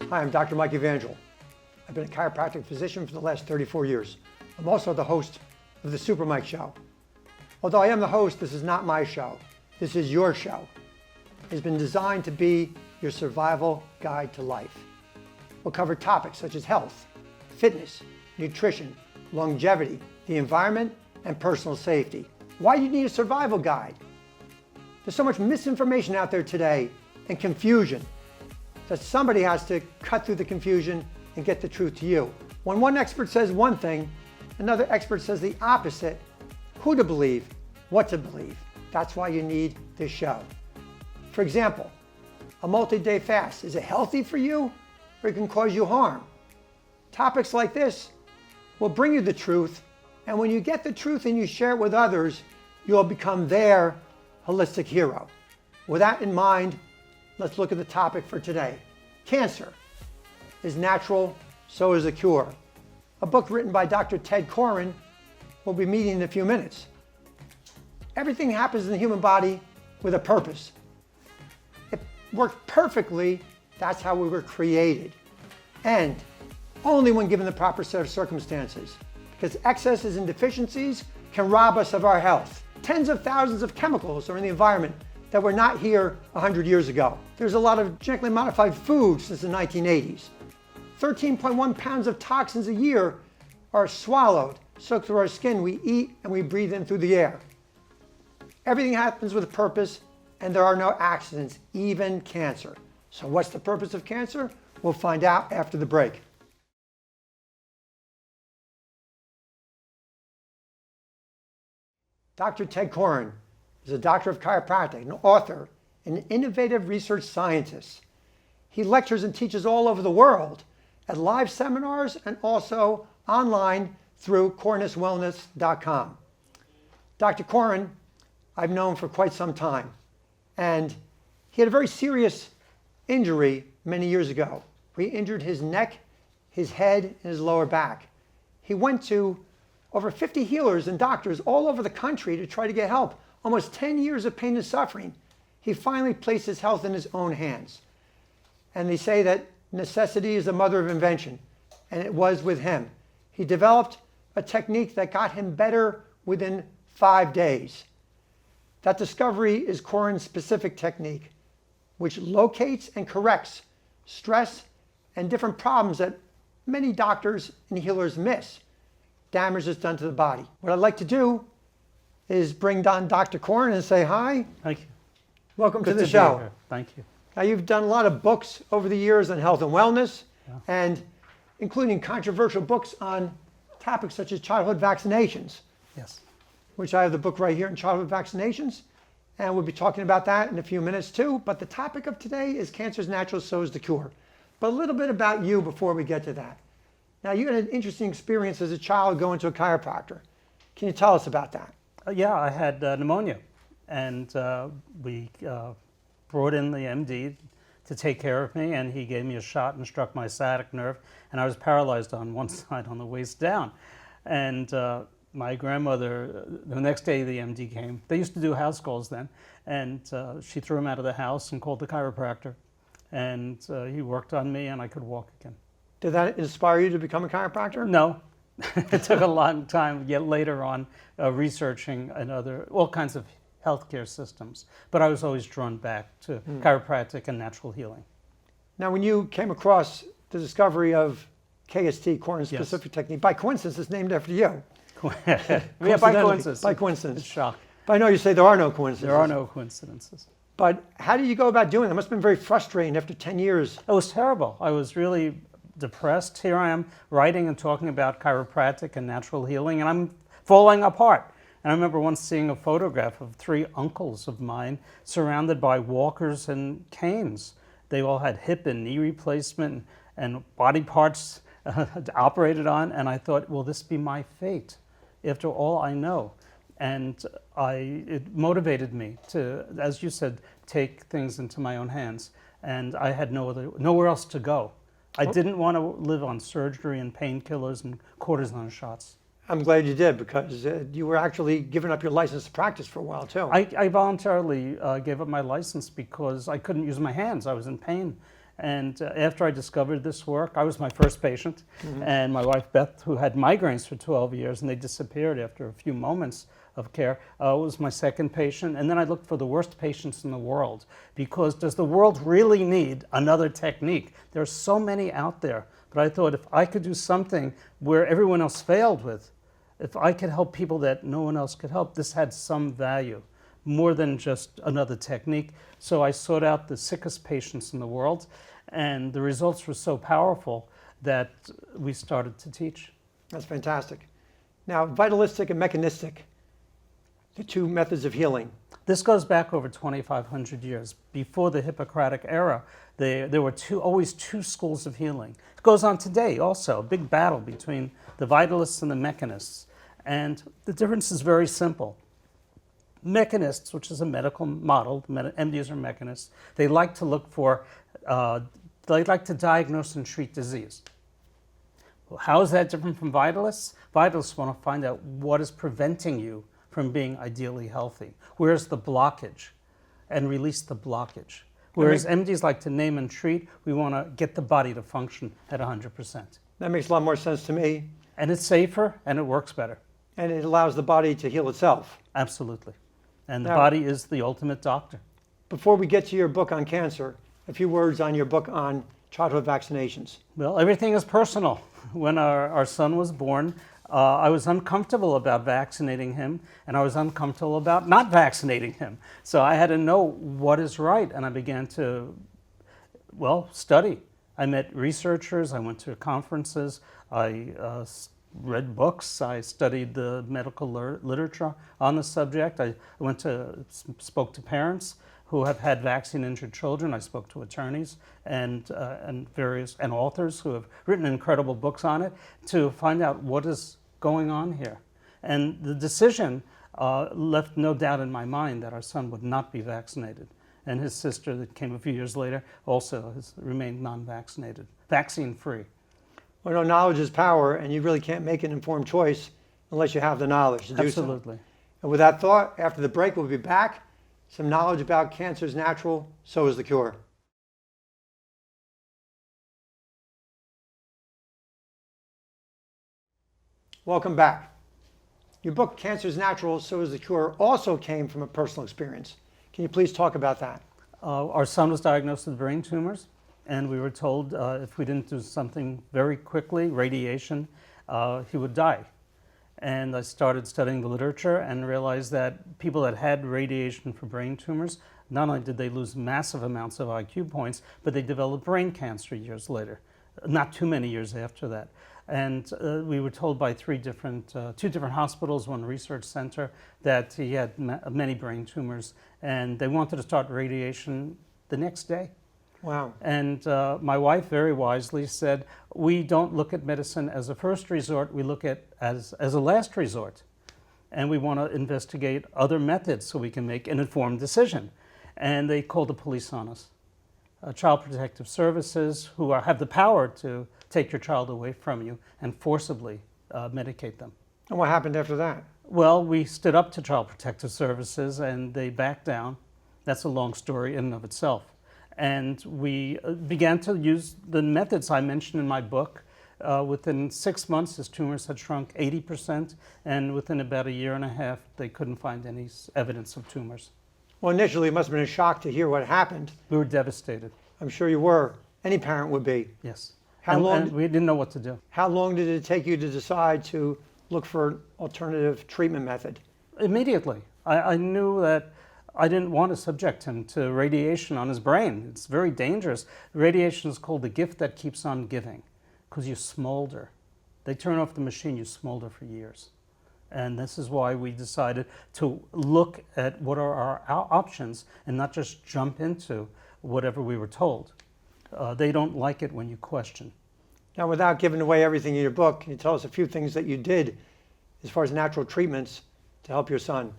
Hi, I'm Dr. Mike Evangel. I've been a chiropractic physician for the last 34 years. I'm also the host of the Super Mike Show. Although I am the host, this is not my show. This is your show. It's been designed to be your survival guide to life. We'll cover topics such as health, fitness, nutrition, longevity, the environment, and personal safety. Why do you need a survival guide? There's so much misinformation out there today and confusion that somebody has to cut through the confusion and get the truth to you. When one expert says one thing, another expert says the opposite. Who to believe, what to believe. That's why you need this show. For example, a multi-day fast, is it healthy for you or it can cause you harm? Topics like this will bring you the truth, and when you get the truth and you share it with others, you'll become their holistic hero. With that in mind, let's look at the topic for today. Cancer is natural, so is a cure. A book written by Dr. Tedd Koren we'll be meeting in a few minutes. Everything happens in the human body with a purpose. It worked perfectly. That's how we were created. And only when given the proper set of circumstances. Because excesses and deficiencies can rob us of our health. Tens of thousands of chemicals are in the environment that were not here 100 years ago. There's a lot of genetically modified food since the 1980s. 13.1 pounds of toxins a year are swallowed, soaked through our skin. We eat and we breathe in through the air. Everything happens with a purpose, and there are no accidents, even cancer. So what's the purpose of cancer? We'll find out after the break. Dr. Tedd Koren is a doctor of chiropractic, an author, an innovative research scientist. He lectures and teaches all over the world at live seminars and also online through cornuswellness.com. Dr. Koren, I've known for quite some time, and he had a very serious injury many years ago. He injured his neck, his head, and his lower back. He went to over 50 healers and doctors all over the country to try to get help. Almost 10 years of pain and suffering. He finally placed his health in his own hands. And they say that necessity is the mother of invention, and it was with him. He developed a technique that got him better within 5 days. That discovery is Koren's specific technique, which locates and corrects stress and different problems that many doctors and healers miss. Damage that's done to the body. What I'd like to do is bring on Dr. Koren and say hi. Thank you. Welcome Good to the be show. here. Thank you. Now, you've done a lot of books over the years on health and wellness, and including controversial books on topics such as childhood vaccinations. Yes. Which I have the book right here on childhood vaccinations, and we'll be talking about that in a few minutes too. But the topic of today is cancer is natural, so is the cure. But a little bit about you before we get to that. Now, you had an interesting experience as a child going to a chiropractor. Can you tell us about that? Yeah, I had pneumonia, and we brought in the MD to take care of me, and he gave me a shot and struck my sciatic nerve, and I was paralyzed on one side, on the waist down. And my grandmother, the next day the MD came. They used to do house calls then, and she threw him out of the house and called the chiropractor, and he worked on me, and I could walk again. Did that inspire you to become a chiropractor? No. It took a long time, yet later on, researching all kinds of healthcare systems. But I was always drawn back to chiropractic and natural healing. Now, when you came across the discovery of KST, Koren's specific technique, by coincidence, it's named after you. Yeah, by coincidence. By coincidence. It's shock. But I know you say there are no coincidences. There are no coincidences. But how did you go about doing it? It must have been very frustrating after 10 years. It was terrible. I was really depressed. Here I am writing and talking about chiropractic and natural healing, and I'm falling apart. And I remember once seeing a photograph of 3 uncles of mine surrounded by walkers and canes. They all had hip and knee replacement and body parts operated on, and I thought, will this be my fate after all I know? And it motivated me to, as you said, take things into my own hands. And I had nowhere else to go. I didn't want to live on surgery and painkillers and cortisone shots. I'm glad you did, because you were actually giving up your license to practice for a while too. I voluntarily gave up my license because I couldn't use my hands. I was in pain. And after I discovered this work, I was my first patient, and my wife Beth, who had migraines for 12 years, and they disappeared after a few moments of care, was my second patient. And then I looked for the worst patients in the world, because does the world really need another technique? There are so many out there, but I thought if I could do something where everyone else failed with, if I could help people that no one else could help, this had some value, more than just another technique. So I sought out the sickest patients in the world, and the results were so powerful that we started to teach. That's fantastic. Now, vitalistic and mechanistic, the two methods of healing. This goes back over 2,500 years. Before the Hippocratic era, there were always two schools of healing. It goes on today also, a big battle between the vitalists and the mechanists. And the difference is very simple. Mechanists, which is a medical model, MDs are mechanists, they like to look for, they like to diagnose and treat disease. Well, how is that different from vitalists? Vitalists want to find out what is preventing you from being ideally healthy. Where's the blockage? And release the blockage. Whereas MDs like to name and treat, we want to get the body to function at 100%. That makes a lot more sense to me. And it's safer and it works better. And it allows the body to heal itself. Absolutely. And the Now, body is the ultimate doctor. Before we get to your book on cancer, a few words on your book on childhood vaccinations. Well, everything is personal. When our son was born, I was uncomfortable about vaccinating him, and I was uncomfortable about not vaccinating him. So I had to know what is right, and I began to, study. I met researchers, I went to conferences, I read books, I studied the medical literature on the subject. I spoke to parents who have had vaccine-injured children. I spoke to attorneys and authors who have written incredible books on it to find out what is going on here. And the decision left no doubt in my mind that our son would not be vaccinated. And his sister, that came a few years later, also has remained non-vaccinated, vaccine-free. Well, no, knowledge is power, and you really can't make an informed choice unless you have the knowledge to do so. Absolutely. And with that thought, after the break, we'll be back. Some knowledge about cancer is natural, so is the cure. Welcome back. Your book, Cancer is Natural, So is the Cure, also came from a personal experience. Can you please talk about that? Our son was diagnosed with brain tumors, and we were told if we didn't do something very quickly, radiation, he would die. And I started studying the literature and realized that people that had radiation for brain tumors, not only did they lose massive amounts of IQ points, but they developed brain cancer years later, not too many years after that. And we were told by two different hospitals, one research center, that he had many brain tumors, and they wanted to start radiation the next day. Wow. And my wife very wisely said, we don't look at medicine as a first resort, we look at as a last resort. And we want to investigate other methods so we can make an informed decision. And they called the police on us. Child Protective Services, who have the power to take your child away from you and forcibly medicate them. And what happened after that? Well, we stood up to Child Protective Services and they backed down. That's a long story in and of itself. And we began to use the methods I mentioned in my book. Within 6 months, his tumors had shrunk 80%, and within about a year and a half, they couldn't find any evidence of tumors. Well, initially, it must have been a shock to hear what happened. We were devastated. I'm sure you were. Any parent would be. Yes. And we didn't know what to do. How long did it take you to decide to look for an alternative treatment method? Immediately. I knew that I didn't want to subject him to radiation on his brain. It's very dangerous. Radiation is called the gift that keeps on giving because you smolder. They turn off the machine, you smolder for years. And this is why we decided to look at what are our options and not just jump into whatever we were told. They don't like it when you question. Now, without giving away everything in your book, can you tell us a few things that you did as far as natural treatments to help your son?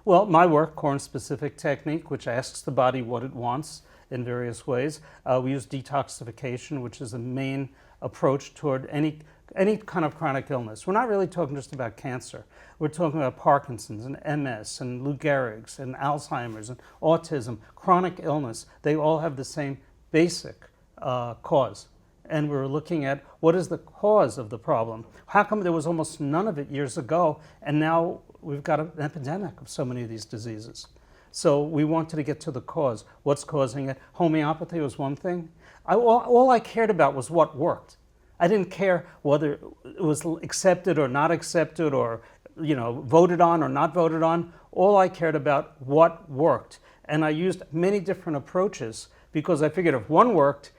Well, my work, Koren-specific technique, which asks the body what it wants in various ways. We use detoxification, which is the main approach toward any kind of chronic illness. We're not really talking just about cancer. We're talking about Parkinson's and MS and Lou Gehrig's and Alzheimer's and autism, chronic illness. They all have the same basic cause. And we were looking at what is the cause of the problem. How come there was almost none of it years ago, and now we've got an epidemic of so many of these diseases? So we wanted to get to the cause. What's causing it? Homeopathy was one thing. All I cared about was what worked. I didn't care whether it was accepted or not accepted, or voted on or not voted on. All I cared about what worked. And I used many different approaches because I figured if one worked,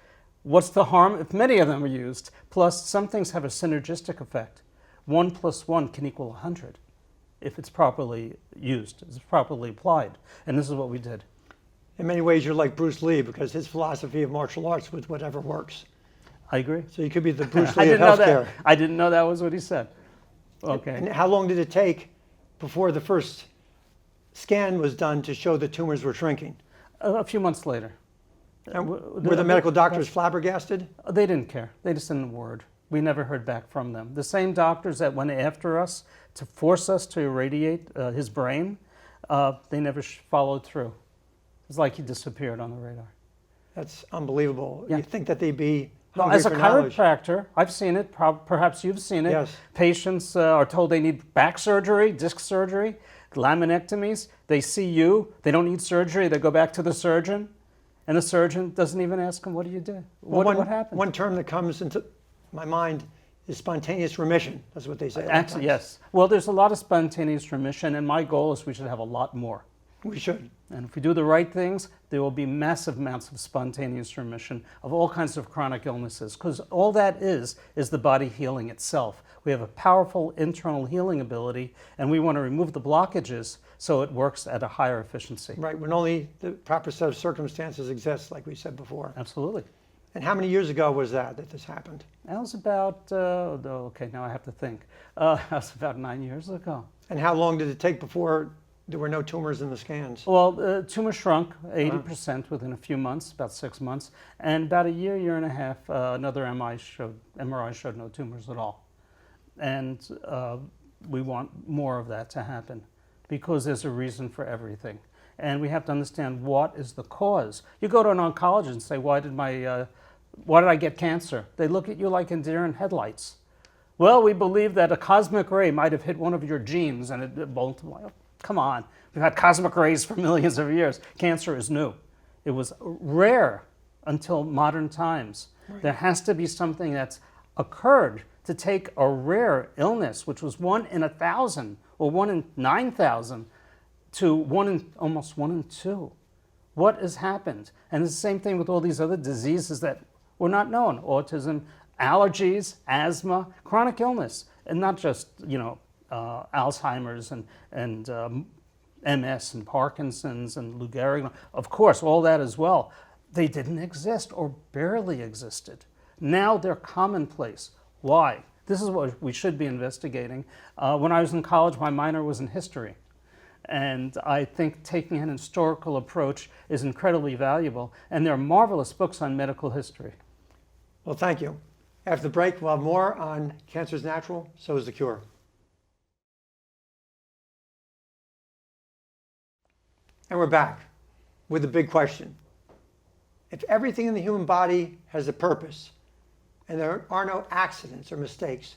what's the harm if many of them are used? Plus, some things have a synergistic effect. 1 + 1 can equal 100 if it's properly used, it's properly applied. And this is what we did. In many ways, you're like Bruce Lee because his philosophy of martial arts was whatever works. I agree. So you could be the Bruce I Lee of didn't know healthcare. that. I didn't know that was what he said. Okay. And how long did it take before the first scan was done to show the tumors were shrinking? A few months later. And were the medical doctors flabbergasted? They didn't care. They just didn't word. We never heard back from them. The same doctors that went after us to force us to irradiate his brain, they never followed through. It's like he disappeared on the radar. That's unbelievable. Yeah. You'd think that they'd be Well, hungry as a for knowledge. chiropractor, I've seen it. Perhaps you've seen it. Yes. Patients are told they need back surgery, disc surgery, laminectomies. They see you. They don't need surgery. They go back to the surgeon, and the surgeon doesn't even ask them, "What do you do? What happened?" One term that comes into my mind is spontaneous remission. That's what they say. Actually, yes. Well, there's a lot of spontaneous remission, and my goal is we should have a lot more. We should. And if we do the right things, there will be massive amounts of spontaneous remission of all kinds of chronic illnesses, because all that is the body healing itself. We have a powerful internal healing ability, and we want to remove the blockages so it works at a higher efficiency. Right, when only the proper set of circumstances exist, like we said before. Absolutely. And how many years ago was that this happened? That was about, okay, now I have to think. That was about 9 years ago. And how long did it take before there were no tumors in the scans? Well, the tumor shrunk 80% within a few months, about 6 months. And about a year and a half, another MRI showed no tumors at all. And we want more of that to happen because there's a reason for everything. And we have to understand what is the cause. You go to an oncologist and say, why did I get cancer? They look at you like a deer in headlights. Well, we believe that a cosmic ray might have hit one of your genes and it multiplied. Come on, we've had cosmic rays for millions of years. Cancer is new. It was rare until modern times. Right. There has to be something that's occurred to take a rare illness, which was 1 in 1,000 or 1 in 9,000, to almost 1 in 2. What has happened? And it's the same thing with all these other diseases that were not known: autism, allergies, asthma, chronic illness, and not just Alzheimer's and MS and Parkinson's and Lou Gehrig. Of course, all that as well. They didn't exist or barely existed. Now they're commonplace. Why? This is what we should be investigating. When I was in college, my minor was in history. And I think taking an historical approach is incredibly valuable. And there are marvelous books on medical history. Well, thank you. After the break, we'll have more on Cancer is Natural, So is the Cure. And we're back with the big question. If everything in the human body has a purpose and there are no accidents or mistakes,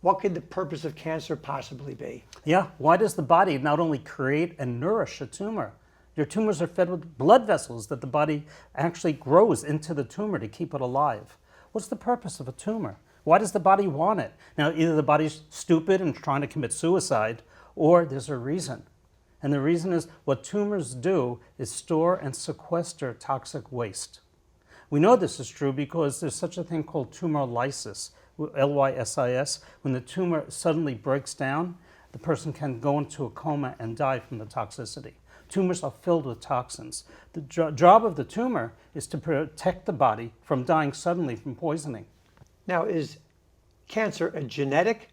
what could the purpose of cancer possibly be? Yeah, why does the body not only create and nourish a tumor? Your tumors are fed with blood vessels that the body actually grows into the tumor to keep it alive. What's the purpose of a tumor? Why does the body want it? Now, either the body's stupid and trying to commit suicide, or there's a reason. And the reason is what tumors do is store and sequester toxic waste. We know this is true because there's such a thing called tumor lysis, Lysis. When the tumor suddenly breaks down, the person can go into a coma and die from the toxicity. Tumors are filled with toxins. The job of the tumor is to protect the body from dying suddenly from poisoning. Now, is cancer a genetic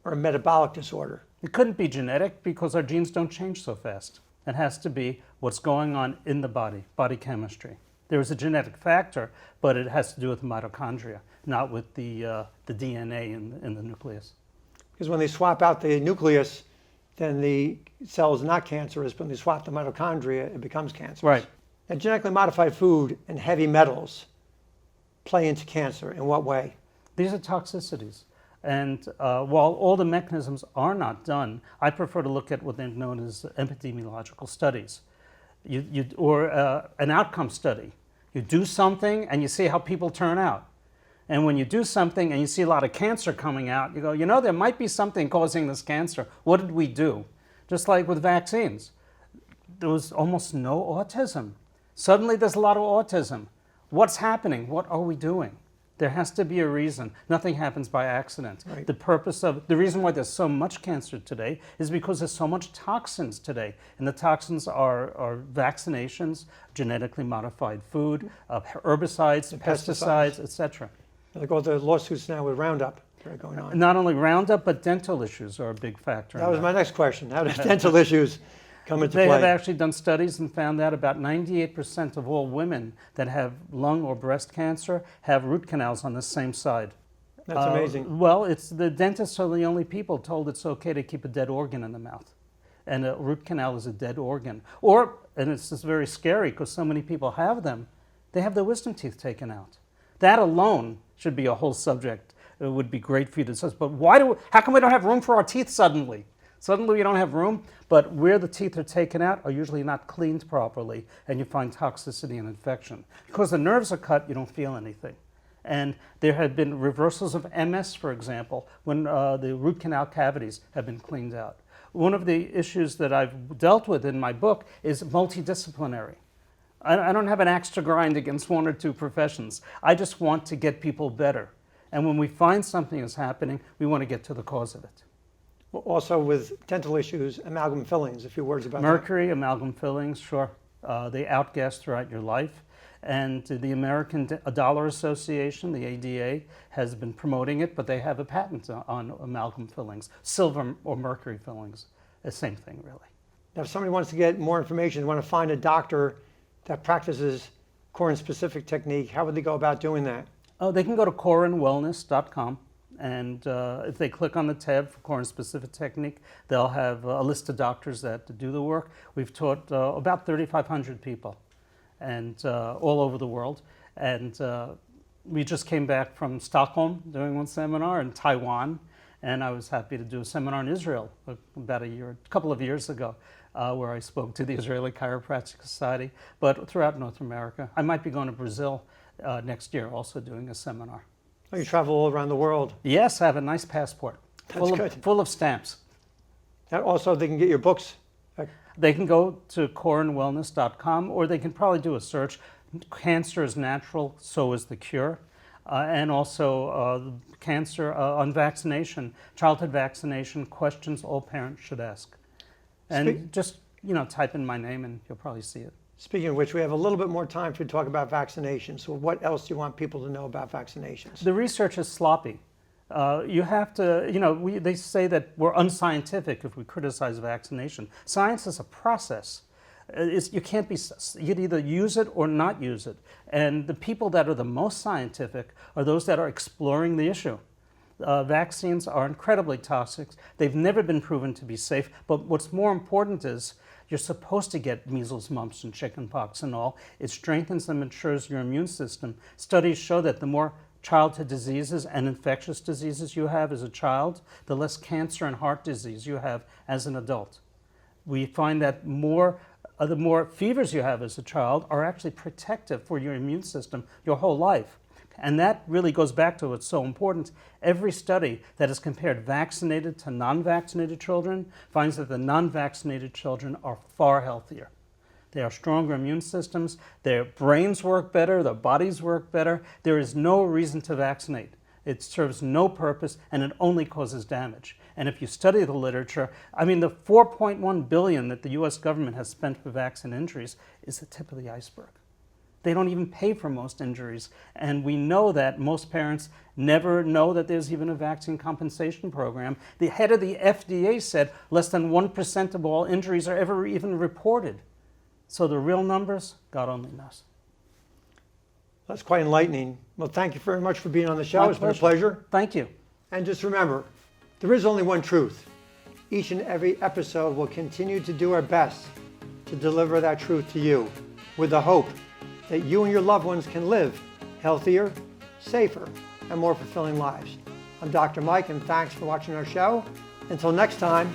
or a metabolic disorder? It couldn't be genetic because our genes don't change so fast. It has to be what's going on in the body chemistry. There is a genetic factor, but it has to do with the mitochondria, not with the DNA in the nucleus. Because when they swap out the nucleus, then the cell is not cancerous, but when they swap the mitochondria, it becomes cancerous. Right. Now, genetically modified food and heavy metals play into cancer? In what way? These are toxicities. And while all the mechanisms are not done, I prefer to look at what they're known as epidemiological studies, or an outcome study. You do something and you see how people turn out. And when you do something and you see a lot of cancer coming out, you go, you know, there might be something causing this cancer. What did we do? Just like with vaccines. There was almost no autism. Suddenly there's a lot of autism. What's happening? What are we doing? There has to be a reason. Nothing happens by accident. Right. The reason why there's so much cancer today is because there's so much toxins today. And the toxins are vaccinations, genetically modified food, herbicides, pesticides, etc. Like all the lawsuits now with Roundup that are going on. Not only Roundup, but dental issues are a big factor. That was my next question. How do dental issues come into They play? have actually done studies and found that about 98% of all women that have lung or breast cancer have root canals on the same side. That's amazing. Well, the dentists are the only people told it's okay to keep a dead organ in the mouth. And a root canal is a dead organ. And it's just very scary because so many people have them, they have their wisdom teeth taken out. That alone should be a whole subject. It would be great for you to discuss. But how come we don't have room for our teeth suddenly? Suddenly we don't have room, but where the teeth are taken out are usually not cleaned properly, and you find toxicity and infection. Because the nerves are cut, you don't feel anything. And there have been reversals of MS, for example, when the root canal cavities have been cleaned out. One of the issues that I've dealt with in my book is multidisciplinary. I don't have an axe to grind against one or two professions. I just want to get people better. And when we find something is happening, we want to get to the cause of it. Also with dental issues, amalgam fillings, a few words about Mercury, amalgam fillings, sure. They outgas throughout your life. And the American Dollar Association, the ADA, has been promoting it, but they have a patent on amalgam fillings. Silver or mercury fillings, the same thing, really. Now, if somebody wants to get more information, they want to find a doctor that practices Koren-specific technique, how would they go about doing that? Oh, they can go to KorenWellness.com, and if they click on the tab for Koren-specific technique, they'll have a list of doctors that do the work. We've taught about 3,500 people, and all over the world. And we just came back from Stockholm doing one seminar, in Taiwan, and I was happy to do a seminar in Israel about a couple of years ago. Where I spoke to the Israeli Chiropractic Society, but throughout North America. I might be going to Brazil next year, also doing a seminar. Oh, you travel all around the world. Yes, I have a nice passport, full of stamps. Now also, they can get your books. They can go to KorenWellness.com, or they can probably do a search. Cancer is natural, so is the cure. And also cancer on vaccination, childhood vaccination, questions all parents should ask. And just, type in my name and you'll probably see it. Speaking of which, we have a little bit more time to talk about vaccinations. So what else do you want people to know about vaccinations? The research is sloppy. You have to, they say that we're unscientific if we criticize vaccination. Science is a process. You could either use it or not use it. And the people that are the most scientific are those that are exploring the issue. Vaccines are incredibly toxic. They've never been proven to be safe. But what's more important is you're supposed to get measles, mumps, and chickenpox and all. It strengthens and matures your immune system. Studies show that the more childhood diseases and infectious diseases you have as a child, the less cancer and heart disease you have as an adult. We find that the more fevers you have as a child are actually protective for your immune system your whole life. And that really goes back to what's so important. Every study that has compared vaccinated to non-vaccinated children finds that the non-vaccinated children are far healthier. They have stronger immune systems, their brains work better, their bodies work better. There is no reason to vaccinate. It serves no purpose and it only causes damage. And if you study the literature, the $4.1 billion that the US government has spent for vaccine injuries is the tip of the iceberg. They don't even pay for most injuries. And we know that most parents never know that there's even a vaccine compensation program. The head of the FDA said less than 1% of all injuries are ever even reported. So the real numbers, God only knows. That's quite enlightening. Well, thank you very much for being on the show. It's been a pleasure. Thank you. And just remember, there is only one truth. Each and every episode will continue to do our best to deliver that truth to you with the hope that you and your loved ones can live healthier, safer, and more fulfilling lives. I'm Dr. Mike, and thanks for watching our show. Until next time,